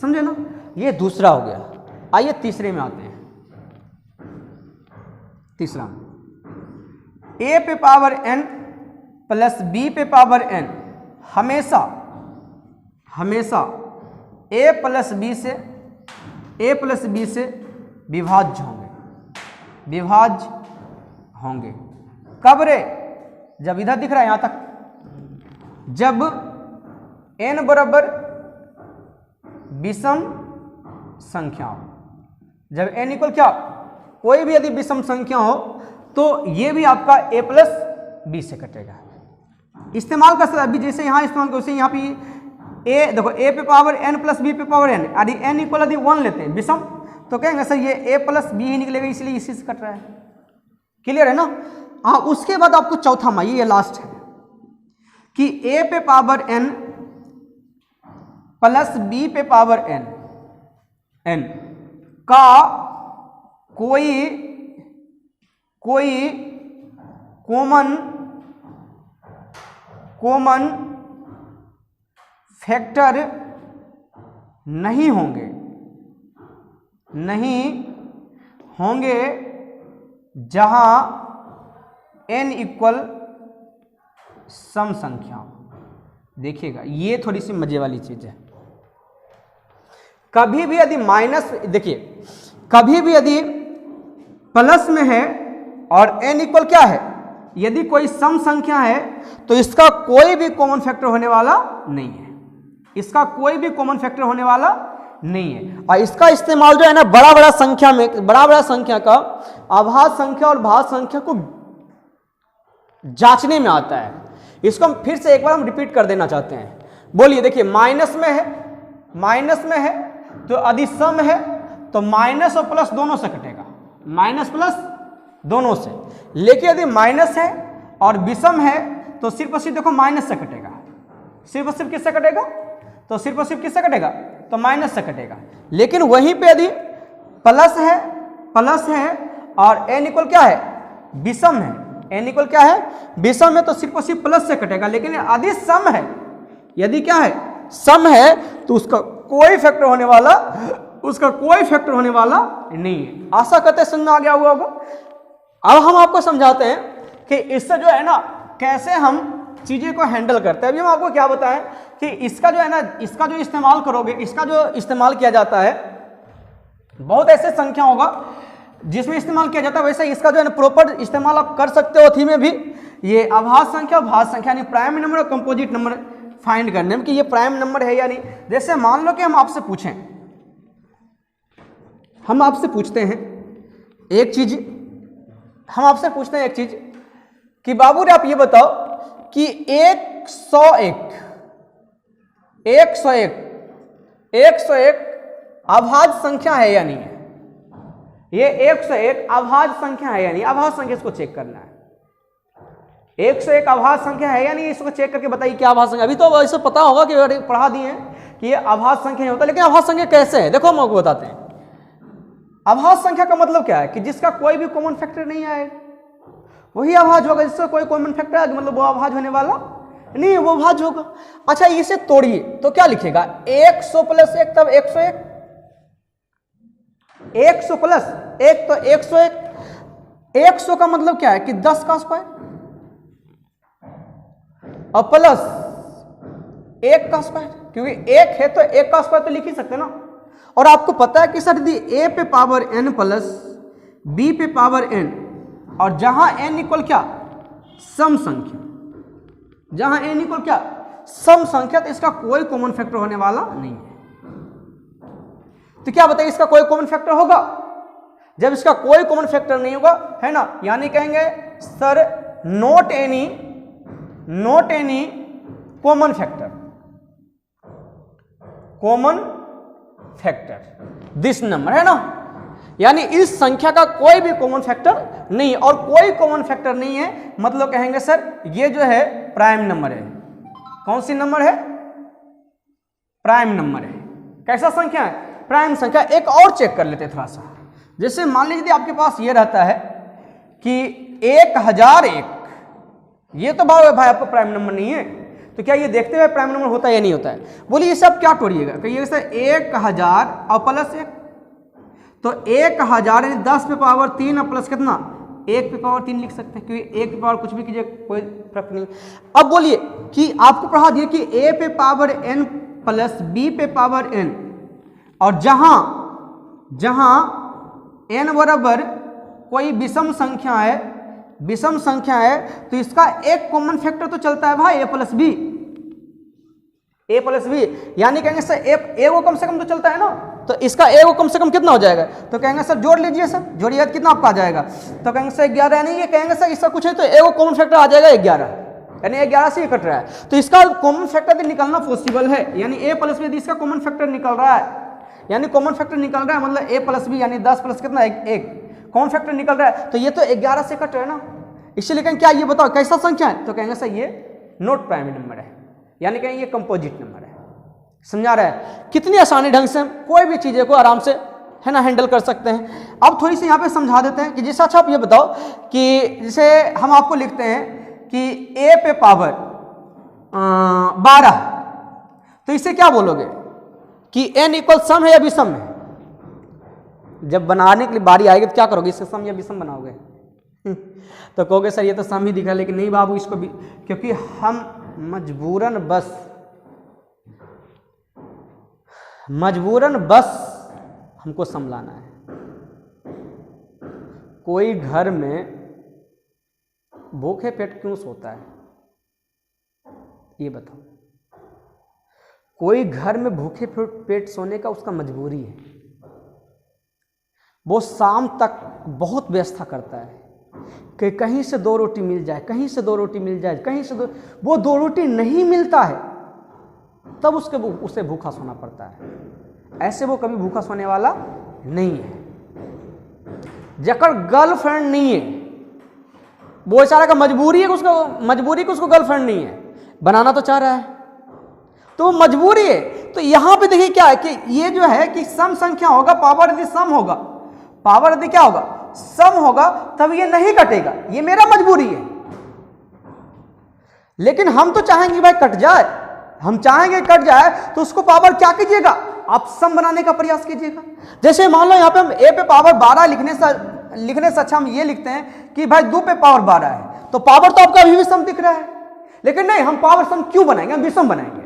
समझे ना? ये दूसरा हो गया। आइए तीसरे में आते हैं। तीसरा a पे पावर n प्लस b पे पावर n हमेशा a प्लस b से विभाज्य होंगे। कब रे? जब इधर दिख रहा है यहां तक, जब n बराबर विषम संख्या हो। जब n इक्वल क्या? कोई भी यदि विषम संख्या हो तो ये भी आपका a प्लस बी से कटेगा। इस्तेमाल कर सकते अभी जैसे यहाँ इस्तेमाल कर, वैसे यहाँ पे a देखो a पे पावर n प्लस b पे पावर n, यदि n इक्वल यदि 1 लेते हैं विषम तो कहेंगे सर ये a प्लस बी ही निकलेगा, इसलिए इसी से कट रहा है। क्लियर है ना? हाँ, उसके बाद आपको चौथा मा ये लास्ट है कि a पे पावर n प्लस b पे पावर n का कोई कॉमन फैक्टर नहीं होंगे जहां n इक्वल सम संख्या। देखिएगा ये थोड़ी सी मजे वाली चीज है। कभी भी यदि माइनस, देखिए कभी भी यदि प्लस में है और n इक्वल क्या है, यदि कोई सम संख्या है तो इसका कोई भी कॉमन फैक्टर होने वाला नहीं है, इसका कोई भी कॉमन फैक्टर होने वाला नहीं है। और इसका इस्तेमाल जो है ना बड़ा बड़ा संख्या में, बड़ा बड़ा संख्या का अभाज्य संख्या और भाज्य संख्या को जांचने में आता है। इसको हम फिर से एक बार हम रिपीट कर देना चाहते हैं। बोलिए, देखिए माइनस में है, माइनस में है तो यदि सम है तो माइनस और प्लस दोनों से कटेगा, माइनस प्लस दोनों से। लेकिन यदि माइनस है और विषम है तो सिर्फ और सिर्फ देखो माइनस से कटेगा, सिर्फ और सिर्फ किससे कटेगा, तो सिर्फ और सिर्फ किससे कटेगा, तो माइनस से कटेगा। लेकिन वहीं पे यदि प्लस है और n इक्वल क्या है, विषम है, n इक्वल क्या है, विषम है तो सिर्फ और सिर्फ प्लस से कटेगा। लेकिन यदि सम है, यदि क्या है, सम है तो उसका कोई फैक्टर होने वाला, उसका कोई फैक्टर होने वाला नहीं है। आशा करते समझ में आ गया होगा। अब हम आपको समझाते हैं कि इससे जो है ना कैसे हम चीजें को हैंडल करते हैं। अभी हम आपको क्या बताएं कि इसका जो है ना, इसका जो इस्तेमाल करोगे, इसका जो इस्तेमाल किया जाता है, बहुत ऐसे संख्या होगा जिसमें इस्तेमाल किया जाता है, वैसे इसका जो है ना प्रॉपर इस्तेमाल आप कर सकते हो थी में भी। ये अभाज्य संख्या और भाज्य संख्या यानी प्राइम नंबर और कंपोजिट नंबर फाइंड करने में कि ये प्राइम नंबर है या नहीं। जैसे मान लो कि हम आपसे पूछें, हम आपसे पूछते हैं एक चीज, हम आपसे पूछते हैं एक चीज कि बाबू रे आप ये बताओ कि 101 अभाज्य संख्या है या नहीं है। ये 101 अभाज्य संख्या है या नहीं, अभाज्य संख्या इसको चेक करना है। 101 अभाज्य संख्या है या नहीं, इसको चेक करके बताइए क्या अभाज्य संख्या। अभी तो ऐसे पता होगा कि पढ़ा दिए हैं कि ये अभाज्य संख्या नहीं होता, लेकिन अभाज्य संख्या कैसे है देखो हम आपको बताते हैं। अभाज्य संख्या का मतलब क्या है कि जिसका कोई भी कॉमन फैक्टर नहीं आएगा वही अभाज्य होगा, जिसका कोई कॉमन फैक्टर है मतलब वो अभाज्य होने वाला नहीं, वो अभाज्य होगा। अच्छा इसे तोड़िए तो क्या लिखेगा, 100 प्लस 1 तब 101, 100 प्लस 1 तो 101। 100 का मतलब क्या है कि 10 का स्क्वायर और प्लस 1 का स्क्वायर, क्योंकि 1 है तो 1 का स्क्वायर तो लिख ही सकते ना। और आपको पता है कि सर यदि a पे पावर n प्लस b पे पावर n और जहां n इक्वल क्या, सम संख्या, जहां n इक्वल क्या, सम संख्या, तो इसका कोई कॉमन फैक्टर होने वाला नहीं है। तो क्या बताइए इसका कोई कॉमन फैक्टर होगा। जब इसका कोई कॉमन फैक्टर नहीं होगा, है ना, यानी कहेंगे sir not any common factor this number, है ना, यानी इस संख्या का कोई भी कॉमन फैक्टर नहीं, और कोई कॉमन फैक्टर नहीं है मतलब कहेंगे सर ये जो है प्राइम नंबर है। कौन सी नंबर है, प्राइम नंबर है। कैसा संख्या है, प्राइम संख्या। एक और चेक कर लेते थोड़ा सा, जैसे मान लीजिए आपके पास ये रहता है कि 1001, ये तो भाई आपका प्राइम नंबर नहीं है, तो क्या ये देखते हुए प्राइम नंबर होता है या नहीं होता है। बोलिए ये सब क्या तोड़िएगा, कहिए सर 1000 और प्लस 1, तो 1000 यानी 10 पे पावर 3 और प्लस कितना, 1 पे पावर 3 लिख सकते हैं, क्योंकि 1 पे पावर कुछ भी कीजिए कोई फर्क नहीं। अब बोलिए कि आपको पढ़ा दिया कि a पे पावर n प्लस b पे पावर n, और जहां n बराबर कोई विषम संख्या है, तो इसका एक कॉमन फैक्टर तो चलता है भाई a प्लस बी, यानी कहेंगे सर a वो कम से कम तो चलता है ना, तो इसका a वो कम से कम कितना हो जाएगा, तो कहेंगे सर जोड़ लीजिए सर, जोड़िए कितना आपका आ जाएगा, तो कहेंगे सर 11, यानी ये कहेंगे सर इसका कुछ है तो a वो कॉमन फैक्टर आ जाएगा 11, यानी 11 से कट रहा है, तो इसका कॉमन फैक्टर निकलना पॉसिबल है, यानी a प्लस बी, इसका कॉमन फैक्टर निकल रहा है, यानी कॉमन फैक्टर निकल रहा है मतलब a प्लस बी यानी 10 प्लस कितना 1 कॉमन फैक्टर निकल रहा है, तो ये तो 11 से कट रहा है ना। इसलिए कहेंगे क्या ये बताओ कैसा संख्या है, तो कहेंगे सर ये नॉट प्राइम नंबर है, यानी कहेंगे ये कंपोजिट नंबर है। समझा रहा है कितनी आसानी ढंग से कोई भी चीजें को आराम से, है ना, हैंडल कर सकते हैं। अब थोड़ी सी यहाँ पे समझा देते हैं कि जैसे अच्छा आप ये बताओ कि जैसे हम आपको लिखते हैं कि a पे पावर 12, तो इसे क्या बोलोगे कि n इक्वल सम है या विषम है। जब बनाने के लिए बारी आएगी तो क्या करोगे, इससे सम या विषम बनाओगे, तो कहोगे सर ये तो सम ही दिख रहा है, लेकिन नहीं बाबू, इसको भी, क्योंकि हम मजबूरन बस हमको सम लाना है। कोई घर में भूखे पेट क्यों सोता है, ये बताओ? कोई घर में भूखे पेट सोने का उसका मजबूरी है। वो शाम तक बहुत व्यवस्था करता है कि कहीं से 2 रोटी मिल जाए, कहीं से 2 रोटी मिल जाए, कहीं से वो 2 रोटी नहीं मिलता है, तब उसे भूखा सोना पड़ता है। ऐसे वो कभी भूखा सोने वाला नहीं है। जकर गर्लफ्रेंड नहीं है, वो बेचारा का मजबूरी है, उसको गर्लफ्रेंड नहीं है, बनाना तो चाह रहा है, तो वो मजबूरी है। तो यहां पे देखिए क्या है कि ये जो है कि सम संख्या होगा, पावर यदि सम होगा, पावर यदि क्या होगा, सम होगा, तब ये नहीं कटेगा, ये मेरा मजबूरी है। लेकिन हम तो चाहेंगे भाई कट जाए, हम चाहेंगे कट जाए, तो उसको पावर क्या कीजिएगा, आप सम बनाने का प्रयास कीजिएगा। जैसे मान लो यहाँ पे हम a पे पावर 12 लिखने से अच्छा हम ये लिखते हैं कि भाई 2 पे पावर 12 है, तो पावर तो आपका अभी भी सम दिख रहा है। लेकिन नहीं, हम पावर सम क्यों बनाएंगे, हम विषम बनाएंगे।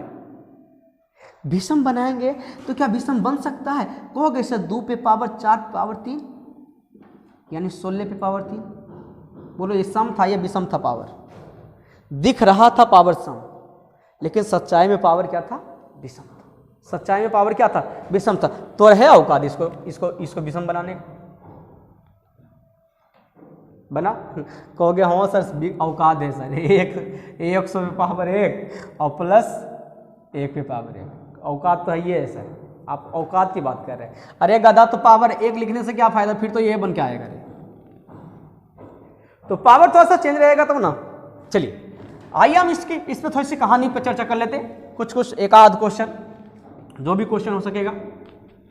विषम बनाएंगे तो क्या विषम बन सकता है? कहोगे सर 2 पे पावर 4 पे पावर 3 यानी 16 पे पावर 3। बोलो ये सम था या विषम था? पावर दिख रहा था पावर सम, लेकिन सच्चाई में पावर क्या था, विषम था। सच्चाई में पावर क्या था, विषम था। तो है औकात इसको विषम बनाने का? बना? कहोगे हाँ सर औकात है सर, 100 पे पावर 1 और प्लस 1 पे पावर 1, औकात तो है ये सर। आप औकात की बात कर रहे हैं। अरे गधा, तो पावर 1 लिखने से क्या फायदा, फिर तो ये बन के आएगा। रे तो पावर थोड़ा सा चेंज रहेगा तब ना। चलिए आइए हम इस पर थोड़ी सी कहानी पर चर्चा कर लेते हैं। कुछ एक आध क्वेश्चन, जो भी क्वेश्चन हो सकेगा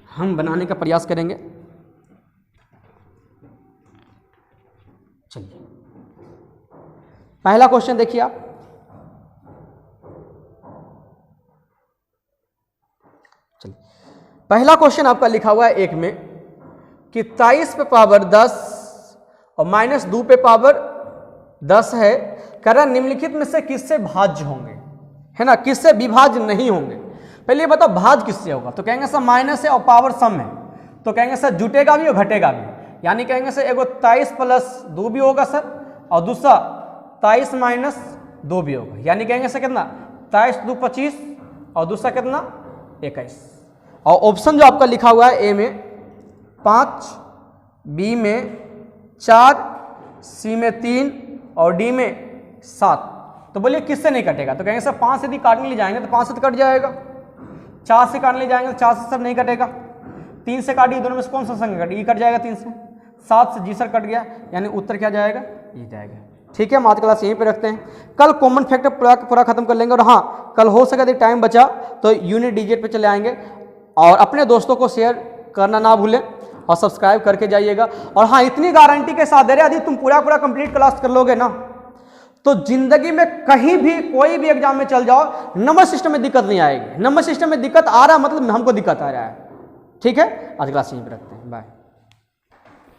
हम बनाने का प्रयास करेंगे। चलिए पहला क्वेश्चन देखिए आप। चलिए पहला क्वेश्चन आपका लिखा हुआ है 1 में कि 23 पे पावर 10 और -2 पे पावर 10 है, कह रहा निम्नलिखित में से किससे भाज्य होंगे, है ना, किससे विभाज्य नहीं होंगे। पहले ये बताओ भाज्य किससे होगा, तो कहेंगे सर माइनस है और पावर सम है, तो कहेंगे सर जुटेगा भी और घटेगा भी, यानी कहेंगे सर एगो 23 + 2 भी होगा सर, और दूसरा 23 - 2 भी होगा, यानी कहेंगे सर कितना 23 × 2 = 25 और दूसरा कितना 21। और ऑप्शन जो आपका लिखा हुआ है ए में 5, बी में 4, सी में 3 और डी में 7, तो बोलिए किससे नहीं कटेगा, तो कहेंगे सर 5 से यदि काटने ले जाएंगे तो 5 से तो कट जाएगा, 4 से काटने ले जाएंगे तो 4 से सर नहीं कटेगा, 3 से काटिए, दोनों में से कौन सा संख्या कटे, ये कट जाएगा 3 से, 7 से जी सर कट गया, यानी उत्तर क्या जाएगा, ये जाएगा। ठीक है, हम आज क्लास यहीं पे रखते हैं, कल कॉमन फैक्टर पूरा खत्म कर लेंगे। और हाँ, कल हो सके यदि टाइम बचा तो यूनिट डिजिट पे चले आएंगे, और अपने दोस्तों को शेयर करना ना भूलें और सब्सक्राइब करके जाइएगा। और हाँ, इतनी गारंटी के साथ दे रहे, यदि तुम पूरा कंप्लीट क्लास कर लोगे ना, तो जिंदगी में कहीं भी कोई भी एग्जाम में चल जाओ, नंबर सिस्टम में दिक्कत नहीं आएगी। नंबर सिस्टम में दिक्कत आ रहा मतलब हमको दिक्कत आ रहा है। ठीक है, आज क्लास यहीं पे रखते हैं, बाय।